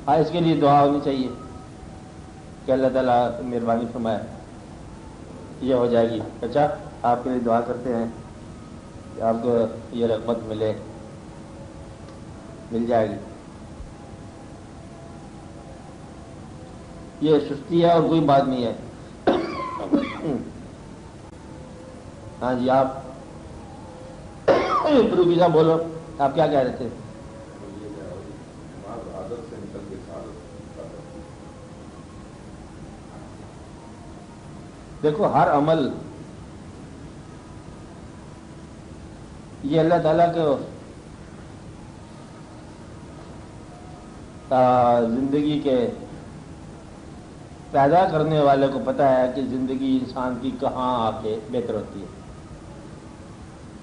اس کے لیے دعا ہونی چاہیے کہ اللہ تعالیٰ مہربانی فرمائے یہ ہو جائے گی. اچھا آپ کے لیے دعا کرتے ہیں کہ آپ کو یہ رغبت مل جائے گی. یہ سستی ہے اور کوئی بات نہیں ہے. ہاں جی آپ روبی صاحب بولو, آپ کیا کہہ رہے تھے؟ دیکھو ہر عمل یہ اللہ تعالیٰ کو زندگی کے پیدا کرنے والے کو پتہ ہے کہ زندگی انسان کی کہاں آ کے بہتر ہوتی ہے,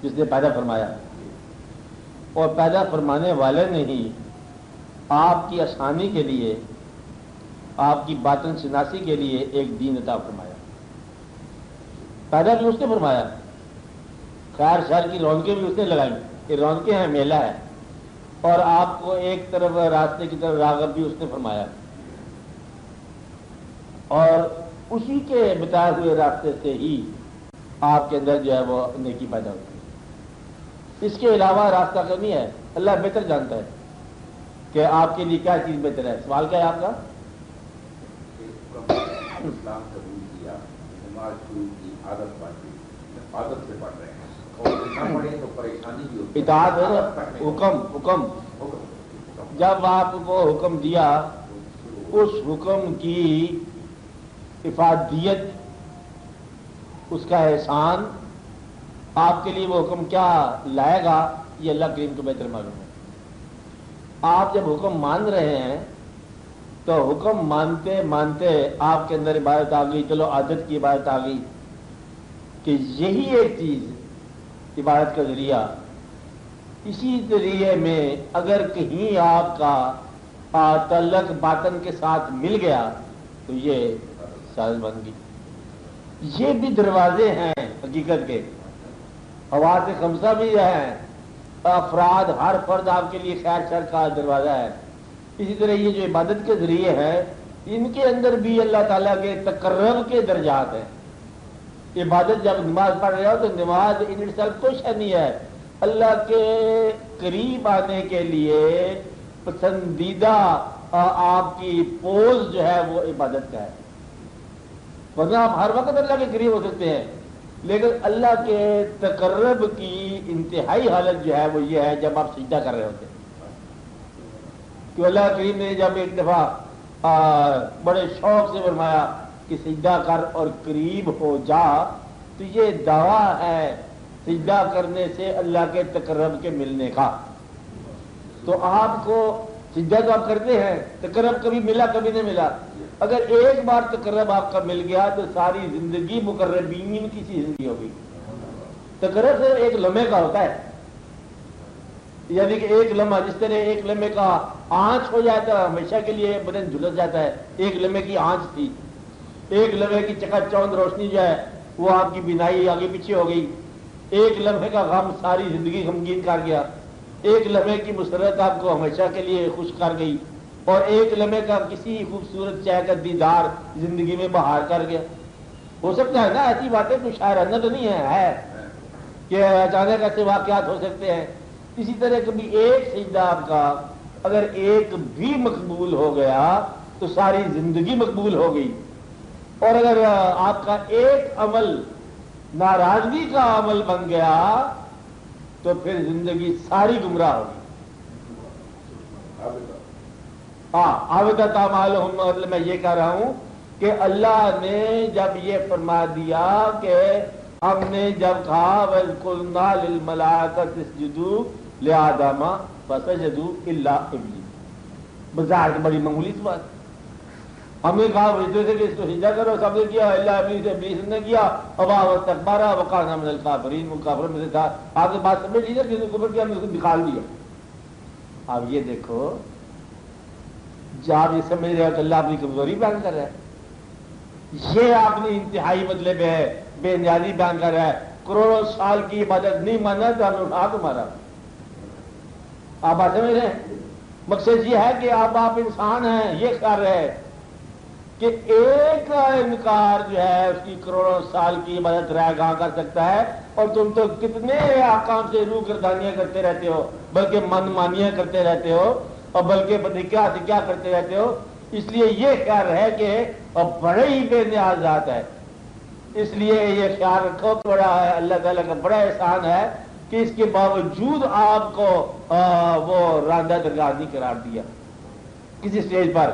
جس نے پیدا فرمایا. اور پیدا فرمانے والے نے ہی آپ کی آسانی کے لیے, آپ کی باطن شناسی کے لیے ایک دین عطا فرمایا. پیدا بھی اس نے فرمایا, خیر شر کی رونقیں بھی اس نے لگائی, یہ رونقیں ہیں, میلہ ہے. اور آپ کو ایک طرف راستے کی طرف راغب بھی اس نے فرمایا, اور اسی کے بتائے ہوئے راستے سے ہی آپ کے اندر جو ہے وہ نیکی پیدا ہوتی ہے. اس کے علاوہ راستہ نہیں ہے. اللہ بہتر جانتا ہے کہ آپ کے لیے کیا چیز بہتر ہے. سوال کیا ہے آپ کا؟ اسلام قبول کیا, نماز شروع کی, عادت عادت سے پڑھ رہے ہیں, اور نہ پڑھیں تو پریشانی بھی ہوتی ہے. اطاعت ہے, حکم جب آپ کو حکم دیا, اس حکم کی افادیت, اس کا احسان, آپ کے لیے وہ حکم کیا لائے گا, یہ اللہ کریم کو بہتر معلوم ہے. آپ جب حکم مان رہے ہیں تو حکم مانتے مانتے آپ کے اندر عبادت آ گئی, چلو عادت کی عبادت آ گئی کہ یہی ایک چیز عبادت کا ذریعہ. اسی ذریعے میں اگر کہیں آپ کا تعلق باطن کے ساتھ مل گیا تو یہ ساز بن گئی. یہ بھی دروازے ہیں حقیقت کے, حواس خمسہ بھی ہیں, افراد, ہر فرد آپ کے لیے خیر شر کا دروازہ ہے. اسی طرح یہ جو عبادت کے ذریعے ہیں, ان کے اندر بھی اللہ تعالیٰ کے تقرب کے درجات ہیں. عبادت جب نماز پڑھ رہے ہو تو نماز ان اٹسیلف کچھ نہیں ہے, اللہ کے قریب آنے کے لیے پسندیدہ آپ کی پوز جو ہے وہ عبادت کا ہے. ورنہ آپ ہر وقت اللہ کے قریب ہو سکتے ہیں, لیکن اللہ کے تقرب کی انتہائی حالت جو ہے وہ یہ ہے جب آپ سجدہ کر رہے ہوتے ہیں. کہ اللہ کریم نے جب ایک دفعہ بڑے شوق سے فرمایا کہ سجدہ کر اور قریب ہو جا, تو یہ دعویٰ ہے سجدہ کرنے سے اللہ کے تقرب کے ملنے کا. تو آپ کو سجدہ تو آپ کرتے ہیں, تقرب کبھی ملا کبھی نہیں ملا. اگر ایک بار تقرب آپ کا مل گیا تو ساری زندگی مقربین کی سی زندگی ہوگی. تقرب سے ایک لمحے کا ہوتا ہے, یعنی کہ ایک لمحہ, جس طرح ایک لمحے کا آنچ ہو جاتا ہے ہمیشہ کے لیے بدن جھلس جاتا ہے. ایک لمحے کی آنچ تھی, ایک لمحے کی چکا چوند روشنی جو ہے وہ آپ کی بینائی آگے پیچھے ہو گئی. ایک لمحے کا غم ساری زندگی غمگین کر گیا. ایک لمحے کی مسرت آپ کو ہمیشہ کے لیے خوش کر گئی, اور ایک لمحے کا کسی خوبصورت شے کا دیدار زندگی میں بہار کر گیا. ہو سکتا ہے نا ایسی باتیں, کچھ شاعرانہ تو نہیں ہے کہ اچانک ایسے واقعات ہو سکتے ہیں. اسی طرح کبھی ایک سجدہ آپ کا اگر ایک بھی مقبول ہو گیا تو ساری زندگی مقبول ہو گئی. اور اگر آپ کا ایک عمل ناراضگی کا عمل بن گیا تو پھر زندگی ساری گمراہ ہوگی. مطلب میں یہ کہہ رہا ہوں کہ اللہ نے جب یہ فرما دیا کہ ہم نے جب کہا وَإِذْ لِلْمَلَائِكَةِ اسْجُدُوا لِآدَمَ فَسَجَدُوا إِلَّا إِبْلِيسَ, بظاہر بڑی معمولی سی بات. ہم نے کہا فرشتوں سے کہ اس کو سجدہ کرو, سب نے کیا, الا ابلیس, ابلیس نے کیا, ابا واستکبر وکان من الکافرین, وہ کافروں میں سے تھا. آپ نے بات سمجھ لیجیے, کسی نے کفر کیا, ہم نے اس کو نکال دیا. اب یہ دیکھو, جب آپ یہ سمجھ رہے ہو کہ اللہ اپنی کمزوری بیان کر رہا ہے, یہ آپ نے انتہائی مطلب ہے بے نیازی بیان کر رہا ہے. کروڑوں سال کی عبادت نہیں مانا تو ہم اٹھا تمہارا. آپ بات سمجھ رہے ہیں, مقصد یہ ہے کہ اب آپ انسان ہیں، یہ کر رہے کہ ایک انکار جو ہے اس کی کروڑوں سال کی عبادت رہ گاہ کر سکتا ہے، اور تم تو کتنے احکام سے روح گردانیاں کرتے رہتے ہو، بلکہ من مانیاں کرتے رہتے ہو، اور بلکہ پتہ کیا سے کیا کرتے رہتے ہو۔ اس لیے یہ خیال ہے کہ اب بڑے ہی بے نیاز ذات ہے، اس لیے یہ خیال رکھو کہ بڑا ہے اللہ تعالیٰ کا بڑا احسان ہے کہ اس کے باوجود آپ کو وہ راندہ درگاہ نہیں قرار دیا۔ کسی سٹیج پر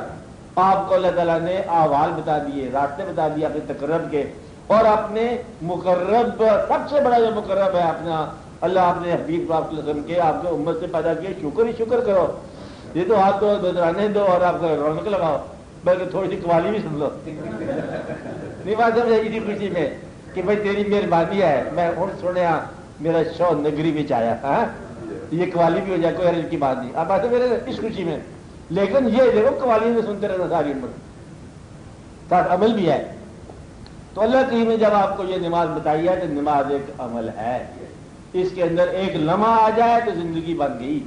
آپ کو اللہ تعالیٰ نے احوال بتا دیے، راستے بتا دیے اپنے تقرب کے، اور اپنے مقرب، سب سے بڑا جو مقرب ہے اپنا اللہ، اپنے حبیب صلی اللہ علیہ وسلم کے آپ کے امت سے پیدا کیے، شکر ہی شکر کرو۔ یہ تو ہاتھ دو درانے دو اور آپ کو رونق لگاؤ، بلکہ تھوڑی سی قوالی بھی سن لو۔ نہیں بات سمجھ آئی تھی خوشی میں کہ بھائی تیری مہربانی ہے، میں ہوں سنیا میرا شو نگری میں آیا، ہاں یہ قوالی بھی ہو جائے، کوئی عرض کی بات نہیں۔ اب بات ہے میرے اس خوشی میں، لیکن یہ دیکھو قوالی میں سنتے رہنا ساری عمر، ساتھ عمل بھی ہے۔ تو اللہ کریم نے جب آپ کو یہ نماز بتائی ہے تو نماز ایک عمل ہے، اس کے اندر ایک لمحہ آ جائے تو زندگی بن گئی۔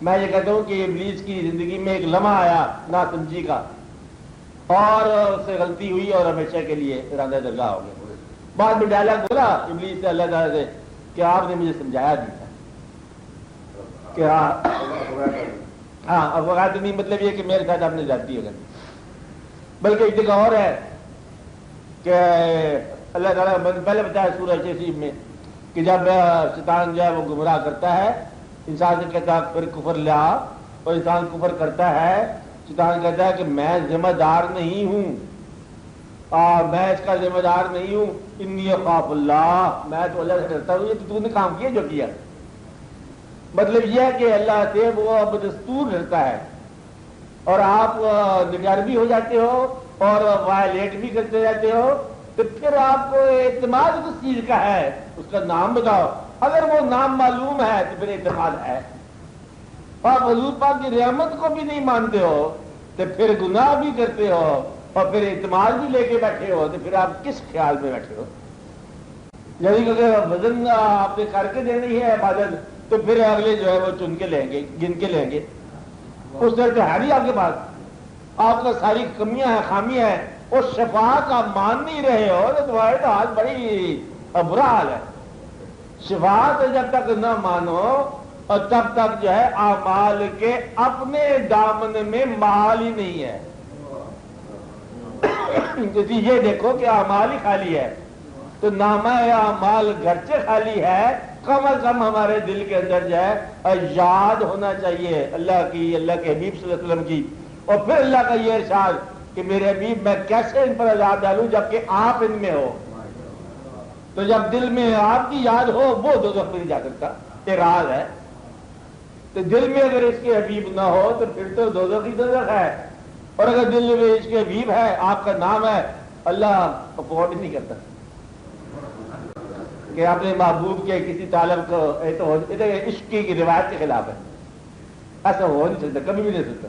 میں یہ کہتا ہوں کہ ابلیس کی زندگی میں ایک لمحہ آیا ناسمجھی کا، اور اس سے غلطی ہوئی اور ہمیشہ کے لیے راندہ درگاہ ہو گیا۔ بعد میں ڈائلاگ بولا ابلیس سے اللہ تعالیٰ سے کہ آپ نے مجھے سمجھایا نہیں تھا کہ ہاں اب وقت نہیں، مطلب یہ کہ میرے ساتھ آپ نے جاتی ہے، بلکہ ایک جگہ اور ہے کہ اللہ تعالیٰ پہلے بتایا سورہ یاسین میں کہ جب شیطان جو ہے وہ گمراہ کرتا ہے، انسان سے کہتا ہے پھر کفر لیا، اور انسان کفر کرتا ہے، شیطان کہتا ہے کہ میں ذمہ دار نہیں ہوں، میں اس کا ذمہ دار نہیں ہوں، انی اخاف اللہ، میں تو اللہ سے ڈرتا ہوں، یہ تو نے کام کیا جو کیا۔ مطلب یہ ہے کہ اللہ سے وہ اب دستور ڈرتا ہے، اور آپ نگار بھی ہو جاتے ہو اور وائلیٹ بھی کرتے رہتے ہو، تو پھر آپ کو اعتماد کس چیز کا ہے، اس کا نام بتاؤ۔ اگر وہ نام معلوم ہے تو پھر اعتماد ہے۔ آپ حضور پاک کی رحمت کو بھی نہیں مانتے ہو تو پھر گناہ بھی کرتے ہو، اور پھر اعتماد بھی لے کے بیٹھے ہو، تو پھر آپ کس خیال میں بیٹھے ہو؟ یعنی کہ اگر وزن آپ نے کر کے دینی ہے عبادت، تو پھر اگلے جو ہے وہ چن کے لیں گے، گن کے لیں گے، اس طرح تو ہے نہیں آپ کے پاس، آپ کا ساری کمیاں ہیں، خامیاں ہیں، اور شفاعت آپ مان نہیں رہے ہو تو تمہارے تو حال بڑی برا حال ہے۔ شفاعت جب تک نہ مانو اور تب تک جو ہے اعمال کے اپنے دامن میں مال ہی نہیں ہے۔ یہ دیکھو کہ اعمال ہی خالی ہے، تو نامہ اعمال گرچہ خالی ہے، کم از کم ہمارے دل کے اندر جو ہے یاد ہونا چاہیے اللہ کی، اللہ کے حبیب صلی اللہ علیہ وسلم کی، اور پھر اللہ کا یہ ارشاد کہ میرے حبیب میں کیسے ان پر عذاب ڈالوں جبکہ آپ ان میں ہو۔ تو جب دل میں آپ کی یاد ہو وہ دوزخ میں نہیں جا سکتا، اعراض ہے۔ تو دل میں اگر اس کے حبیب نہ ہو تو پھر تو دوزخ ہی دوزخ ہے، اور اگر دل میں اس کے حبیب ہے، آپ کا نام ہے، اللہ افورڈ نہیں کرتا کہ اپنے محبوب کے کسی طالب کو عشق کی روایت کے خلاف ہے، ایسا ہو نہیں سکتا، کبھی بھی نہیں سکتا۔